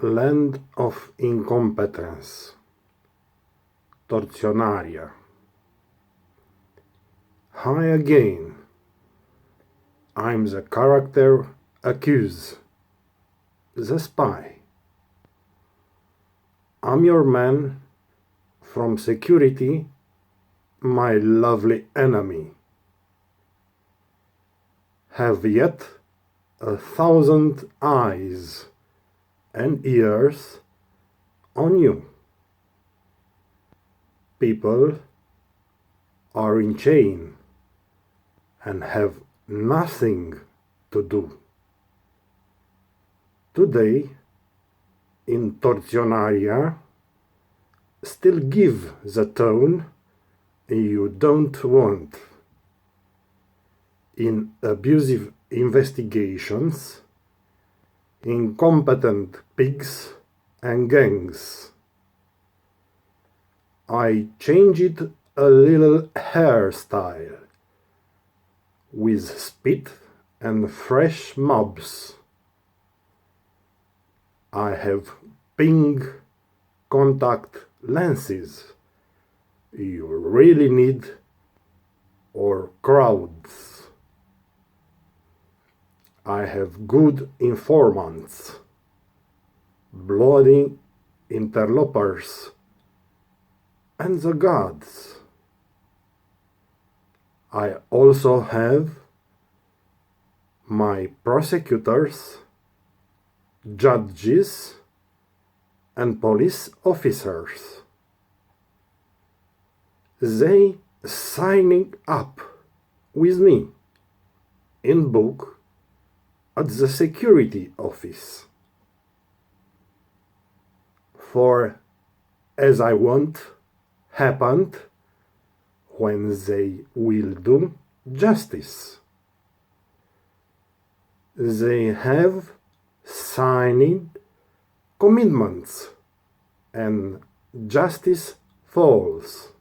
Land of Incompetence, Tortionaria. Hi again. I'm the character accused, the spy. I'm your man from security, my lovely enemy. Have yet 1,000 eyes and ears on you. People are in chain and have nothing to do. Today, in Tortionaria, still give the tone you don't want. In abusive investigations, incompetent pigs and gangs. I changed a little hairstyle with spit and fresh mobs. I have pink contact lenses you really need, or crowds. I have good informants, bloody interlopers, and the gods. I also have my prosecutors, judges, and police officers. They signing up with me in book at the security office. For as I want happened when they will do justice. They have signed commitments and justice falls.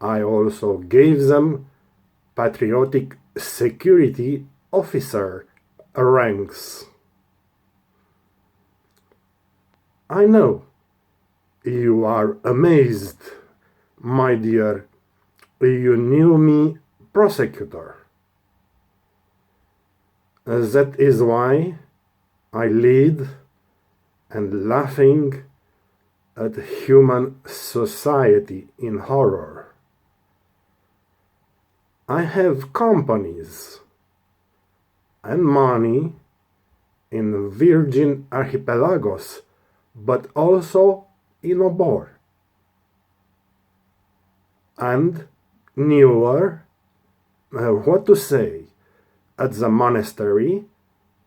I also gave them patriotic security officer ranks. I know you are amazed, my dear. You knew me, prosecutor. That is why I lead and laughing at human society in horror. I have companies and money in Virgin Archipelagos, but also in Obor. And newer, what to say, at the monastery,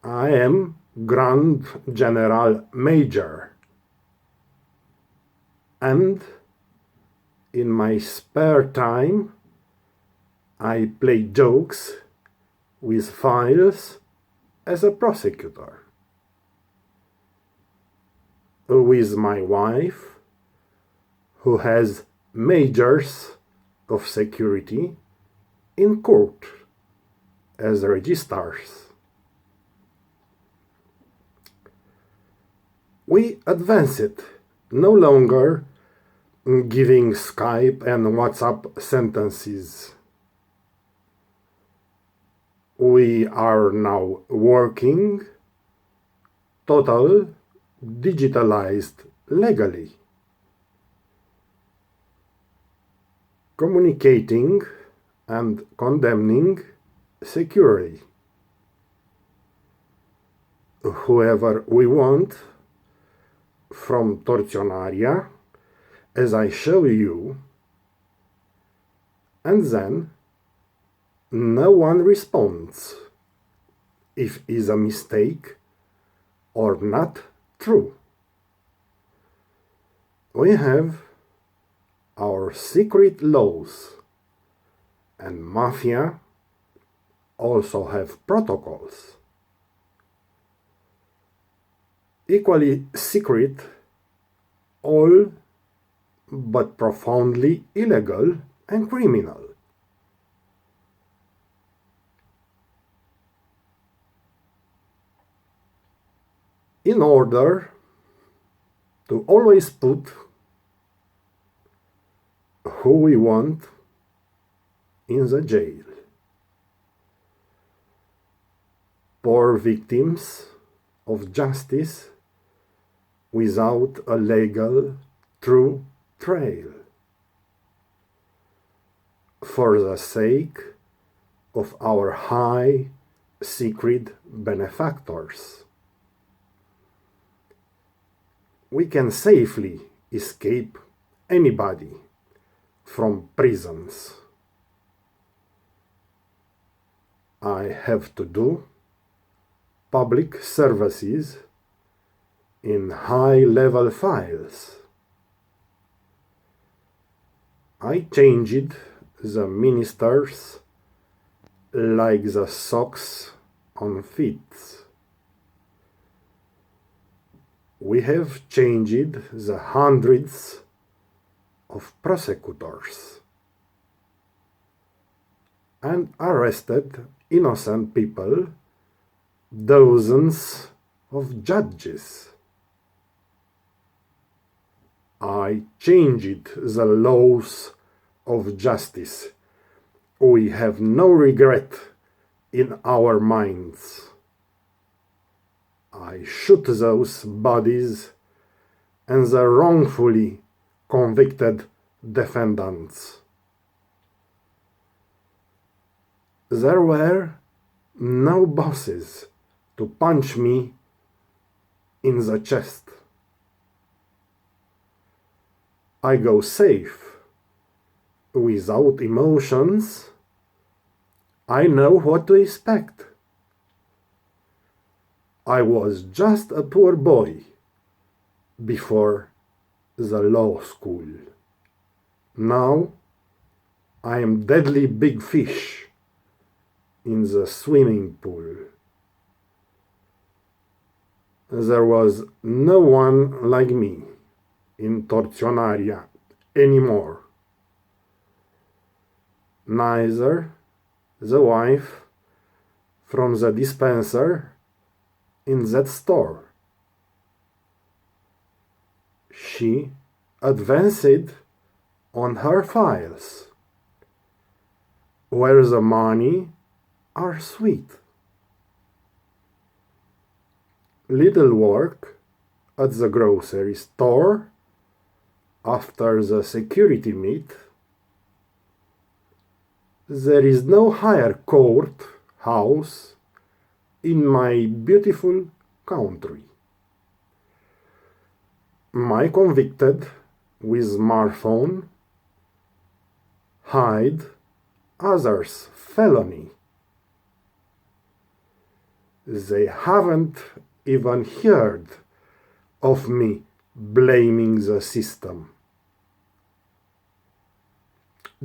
I am Grand General Major. And in my spare time, I play jokes with files as a prosecutor. With my wife, who has majors of security in court as registrars. We advance it, no longer giving Skype and WhatsApp sentences. We are now working total digitalized legally. Communicating and condemning securely. Whoever we want from Tortionaria, as I show you, and then no one responds if is a mistake or not true. We have our secret laws, and mafia also have protocols. Equally secret, all but profoundly illegal and criminal. in order to always put who we want in the jail. Poor victims of justice without a legal true trail. For the sake of our high secret benefactors, we can safely escape anybody from prisons. I have to do public services in high-level files. I changed the ministers like the socks on feet. We have changed the hundreds of prosecutors and arrested innocent people, dozens of judges. I changed the laws of justice. We have no regret in our minds. I shoot those bodies and the wrongfully convicted defendants. There were no bosses to punch me in the chest. I go safe, without emotions. I know what to expect. I was just a poor boy before the law school. Now I am deadly big fish in the swimming pool. There was no one like me in Tortionaria anymore. Neither the wife from the dispenser in that store. She advanced on her files, where the money are sweet. Little work at the grocery store after the security meet. There is no higher court house in my beautiful country. My convicted with smartphone hide others' felony. They haven't even heard of me blaming the system.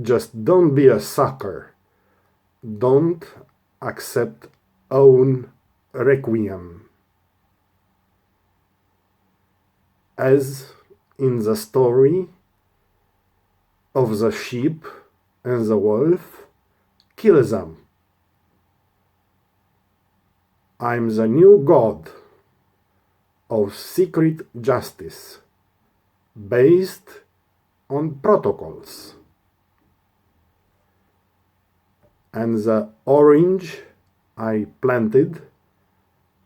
Just don't be a sucker. Don't accept own requiem. As in the story of the sheep and the wolf, kill them. I'm the new god of secret justice, based on protocols. And the orange I planted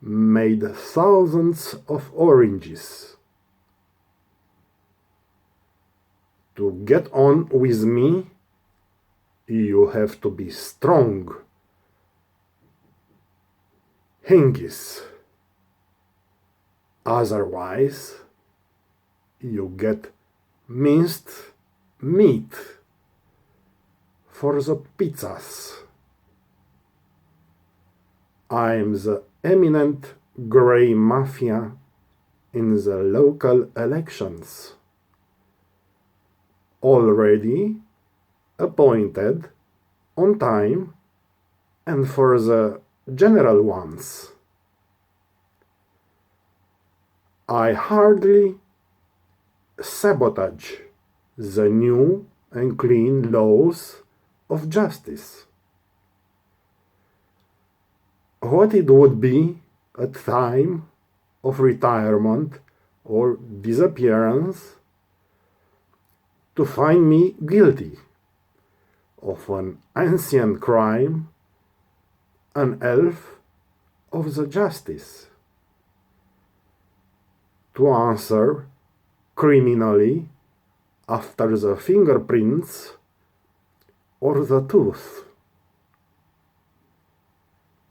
made thousands of oranges. To get on with me, you have to be strong. Hingis. Otherwise, you get minced meat for the pizzas. I'm the eminent grey mafia in the local elections. Already appointed on time and for the general ones. I hardly sabotage the new and clean laws of justice. What it would be a time of retirement or disappearance to find me guilty of an ancient crime, an elf of the justice, to answer criminally after the fingerprints or the tooth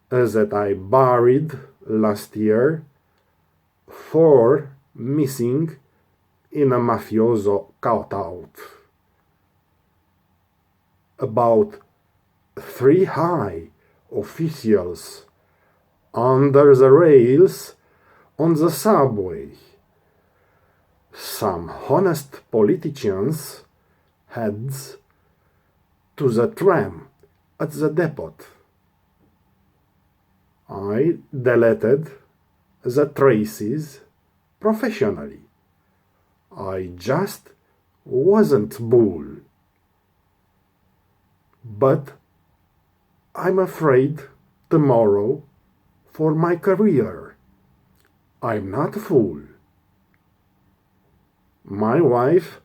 that I buried last year, 4 missing in a mafioso cutout. About 3 high officials under the rails on the subway. Some honest politicians' heads to the tram at the depot. I deleted the traces professionally. I just wasn't bull. But I'm afraid tomorrow for my career. I'm not a fool. My wife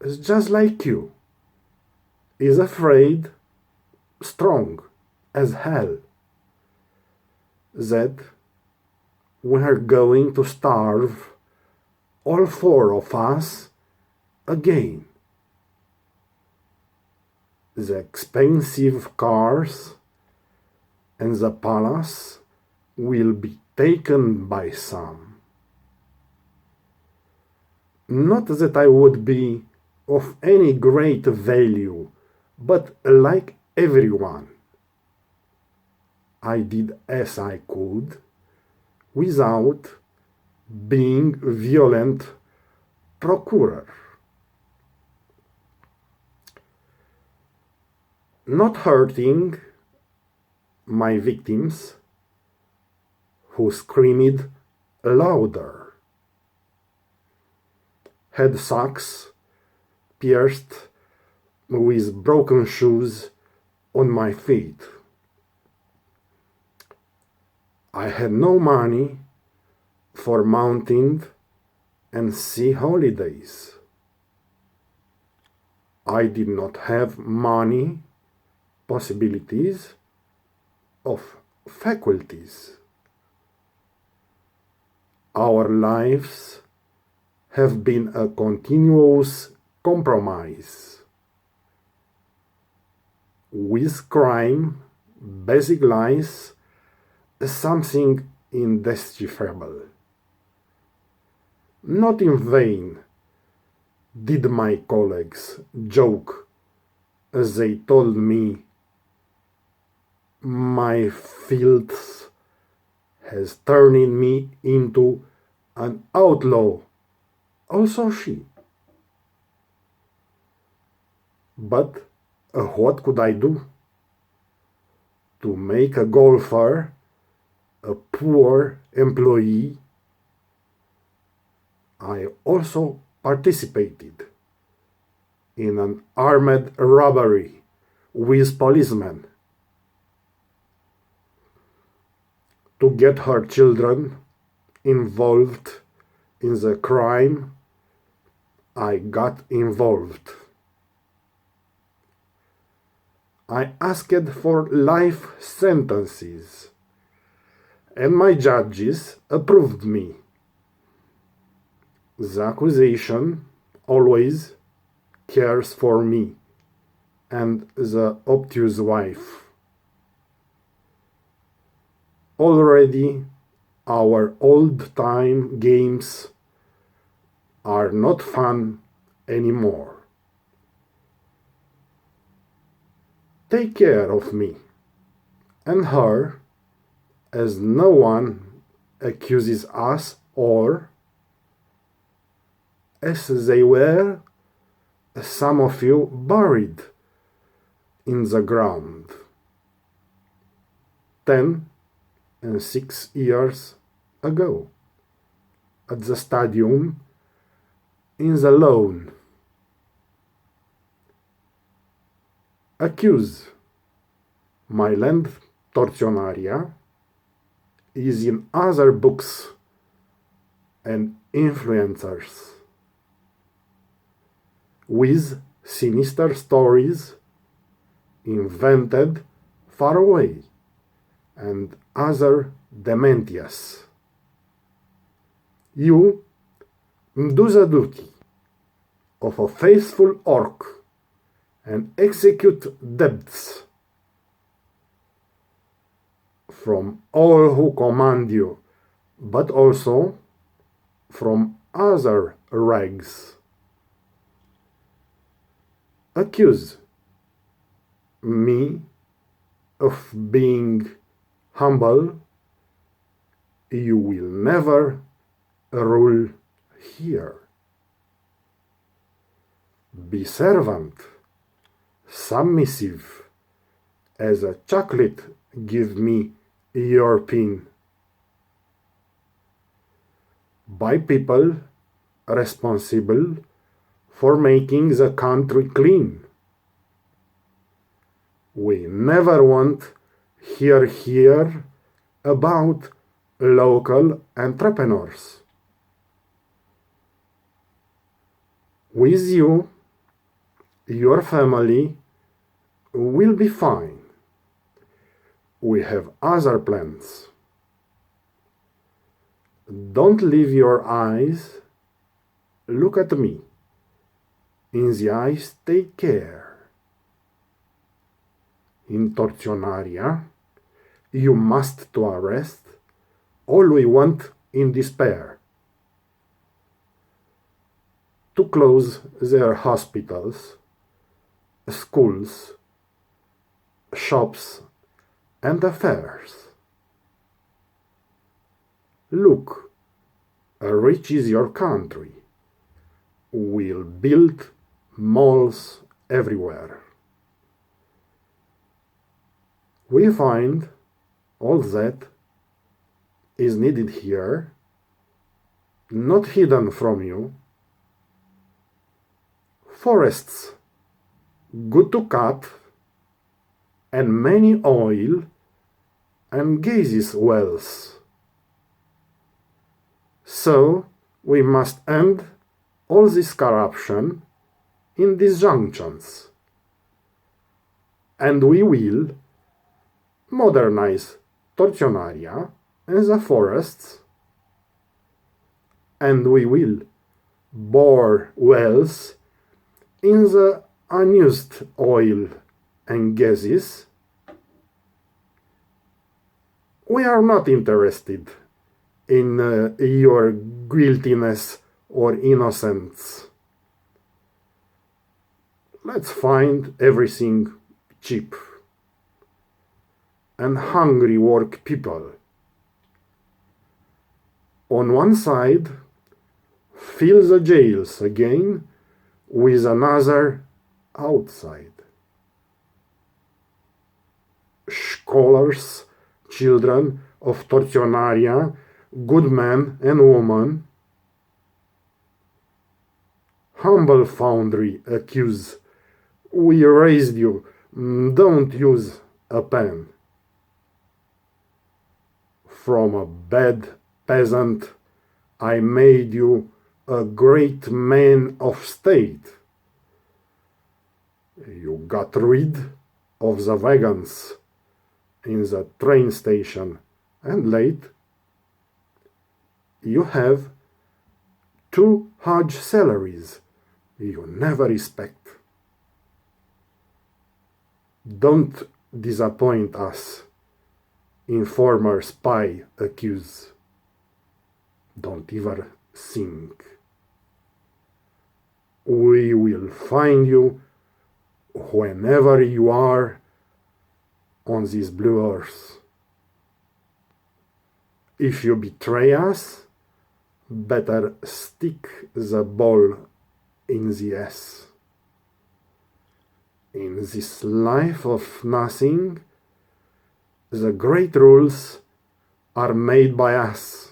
is just like you, is afraid, strong as hell, that we're going to starve, all 4 of us, again. The expensive cars and the palace will be taken by some. Not that I would be of any great value, but like everyone, I did as I could without being violent procurer. Not hurting my victims who screamed louder, had socks pierced with broken shoes on my feet. I had no money for mountain and sea holidays. I did not have money, possibilities of faculties. Our lives have been a continuous compromise with crime, basic lies, something indecipherable. Not in vain did my colleagues joke as they told me my filth has turned me into an outlaw, also she. But what could I do? To make a golfer a poor employee, I also participated in an armed robbery with policemen to get her children involved in the crime. I got involved. I asked for life sentences, and my judges approved me. The accusation always cares for me and the obtuse wife. Already our old-time games are not fun anymore. Take care of me and her, as no one accuses us, or, as they were, some of you buried in the ground 10 and 6 years ago at the stadium in the lawn. Accuse my land Tortionaria is in other books and influencers, with sinister stories invented far away and other dementias. You do the duty of a faithful orc and execute debts from all who command you, but also from other rags. Accuse me of being humble, you will never rule here. Be servant, submissive, as a chocolate give me your pin. By people responsible for making the country clean. We never want hear about local entrepreneurs. With you, your family will be fine. We have other plans. Don't leave your eyes. Look at me. In the eyes, take care. In Tortionaria, you must to arrest all we want in despair. To close their hospitals, schools, shops, and affairs. Look, rich is your country. We'll build malls everywhere. We find all that is needed here, not hidden from you. Forests, good to cut, and many oil and gases wells. So we must end all this corruption in these junctions, and we will modernize Tortionaria and the forests, and we will bore wells in the unused oil and gases. We are not interested in your guiltiness or innocence. Let's find everything cheap and hungry work people. On one side, fill the jails again with another outside. Scholars, children of Tortionaria, good men and women, humble foundry accuse, we raised you, don't use a pen. From a bad peasant, I made you a great man of state. You got rid of the wagons in the train station, and late you have 2 huge salaries you never respect. Don't disappoint us, informer spy accuse. Don't ever think. We will find you whenever you are on this blue earth. If you betray us, better stick the ball in the ass. In this life of nothing, the great rules are made by us.